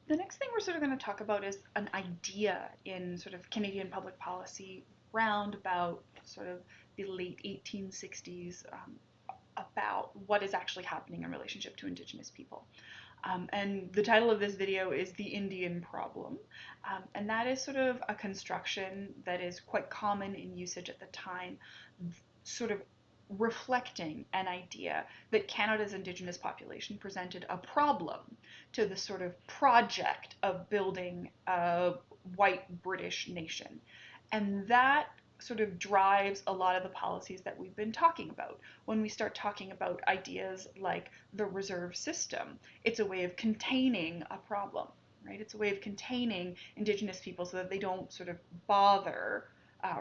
The next thing we're sort of going to talk about is an idea in sort of Canadian public policy round about sort of the late 1860s, about what is actually happening in relationship to Indigenous people. And the title of this video is The Indian Problem. And that is sort of a construction that is quite common in usage at the time, sort of reflecting an idea that Canada's Indigenous population presented a problem to the sort of project of building a white British nation. And that sort of drives a lot of the policies that we've been talking about. When we start talking about ideas like the reserve system, it's a way of containing a problem, right? It's a way of containing Indigenous people so that they don't sort of bother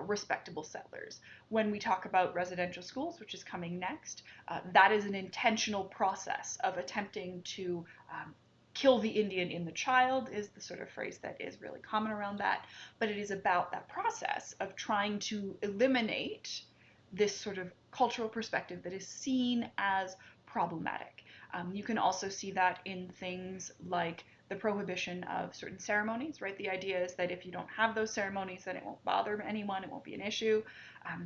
respectable settlers. When we talk about residential schools, which is coming next, that is an intentional process of attempting to kill the Indian in the child, is the sort of phrase that is really common around that. But it is about that process of trying to eliminate this sort of cultural perspective that is seen as problematic. You can also see that in things like the prohibition of certain ceremonies, right? The idea is that if you don't have those ceremonies, then it won't bother anyone, it won't be an issue.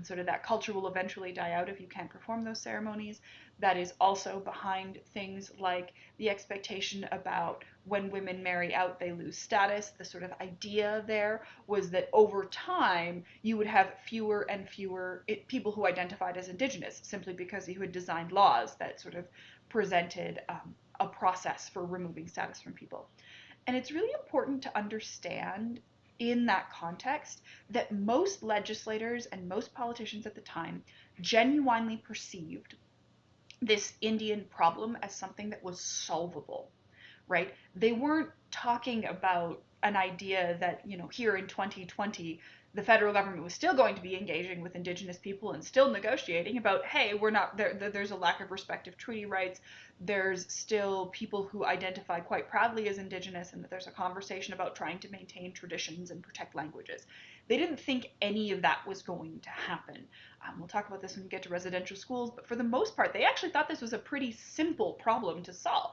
Sort of that culture will eventually die out if you can't perform those ceremonies. That is also behind things like the expectation about when women marry out, they lose status. The sort of idea there was that over time, you would have fewer and fewer people who identified as Indigenous, simply because you had designed laws that sort of presented a process for removing status from people. And it's really important to understand in that context that most legislators and most politicians at the time genuinely perceived this Indian problem as something that was solvable, right? They weren't talking about an idea that, here in 2020, the federal government was still going to be engaging with Indigenous people and still negotiating about, hey, we're not there. There's a lack of respect of treaty rights. There's still people who identify quite proudly as Indigenous, and that there's a conversation about trying to maintain traditions and protect languages. They didn't think any of that was going to happen. We'll talk about this when we get to residential schools, but for the most part, they actually thought this was a pretty simple problem to solve.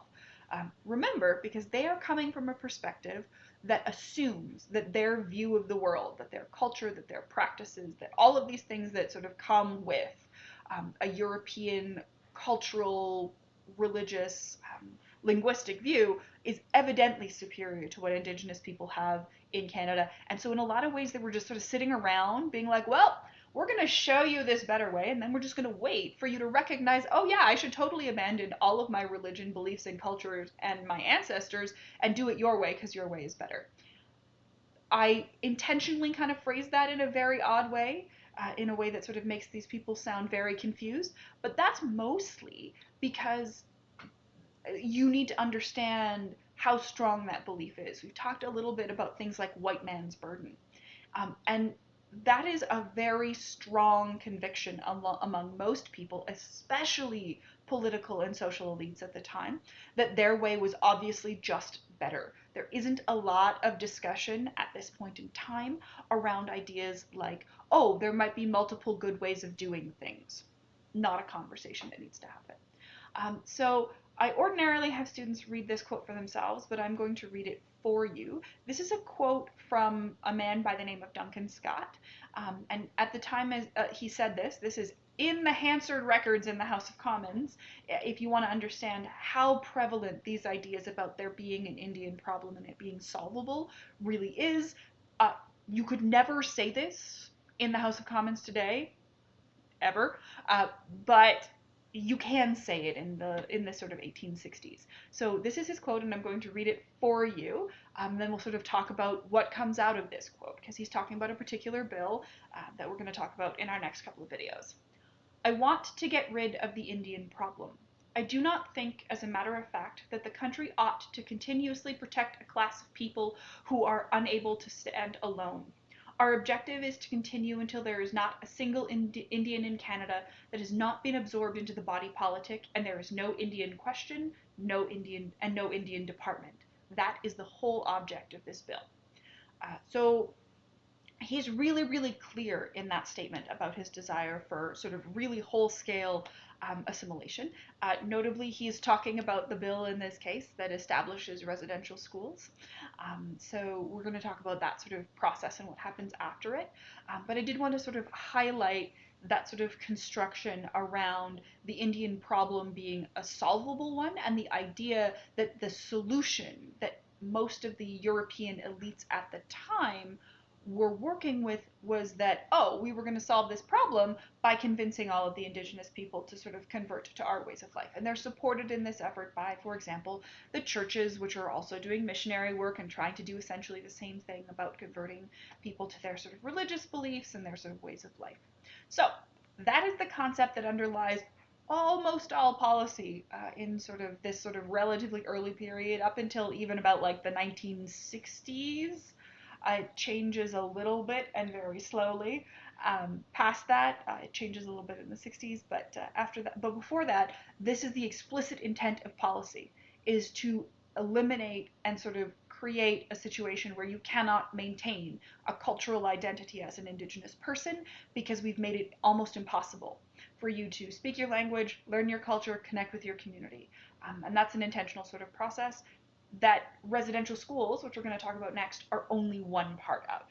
Remember, because they are coming from a perspective that assumes that their view of the world, that their culture, that their practices, that all of these things that sort of come with a European cultural, religious, linguistic view is evidently superior to what Indigenous people have in Canada. And so, in a lot of ways, they were just sort of sitting around being like, well, we're going to show you this better way, and then we're just going to wait for you to recognize, oh, yeah, I should totally abandon all of my religion, beliefs, and cultures and my ancestors and do it your way because your way is better. I intentionally kind of phrase that in a very odd way, in a way that sort of makes these people sound very confused, but that's mostly because you need to understand how strong that belief is. We've talked a little bit about things like white man's burden. And that is a very strong conviction among most people, especially political and social elites at the time, that their way was obviously just better. There isn't a lot of discussion at this point in time around ideas like, oh, there might be multiple good ways of doing things. Not a conversation that needs to happen. So I ordinarily have students read this quote for themselves, but I'm going to read it for you. This is a quote from a man by the name of Duncan Scott. And at the time as he said this is in the Hansard records in the House of Commons, if you want to understand how prevalent these ideas about there being an Indian problem and it being solvable really is. Uh, you could never say this in the House of Commons today, ever, but you can say it in the sort of 1860s. So this is his quote, and I'm going to read it for you. Then we'll sort of talk about what comes out of this quote, because he's talking about a particular bill that we're going to talk about in our next couple of videos. I want to get rid of the Indian problem. I do not think, as a matter of fact, that the country ought to continuously protect a class of people who are unable to stand alone. Our objective is to continue until there is not a single Indian in Canada that has not been absorbed into the body politic, and there is no Indian question, no Indian department. That is the whole object of this bill. So he's really, really clear in that statement about his desire for sort of really whole scale assimilation. Notably, he's talking about the bill in this case that establishes residential schools. So we're going to talk about that sort of process and what happens after it. But I did want to sort of highlight that sort of construction around the Indian problem being a solvable one, and the idea that the solution that most of the European elites at the time were working with was that, oh, we were going to solve this problem by convincing all of the indigenous people to sort of convert to our ways of life. And they're supported in this effort by, for example, the churches, which are also doing missionary work and trying to do essentially the same thing about converting people to their sort of religious beliefs and their sort of ways of life. So that is the concept that underlies almost all policy in sort of this sort of relatively early period up until even about like the 1960s. It changes a little bit and very slowly. Past that, it changes a little bit in the 60s, but after that, but before that, this is the explicit intent of policy: is to eliminate and sort of create a situation where you cannot maintain a cultural identity as an indigenous person, because we've made it almost impossible for you to speak your language, learn your culture, connect with your community. And that's an intentional sort of process that residential schools, which we're going to talk about next, are only one part of.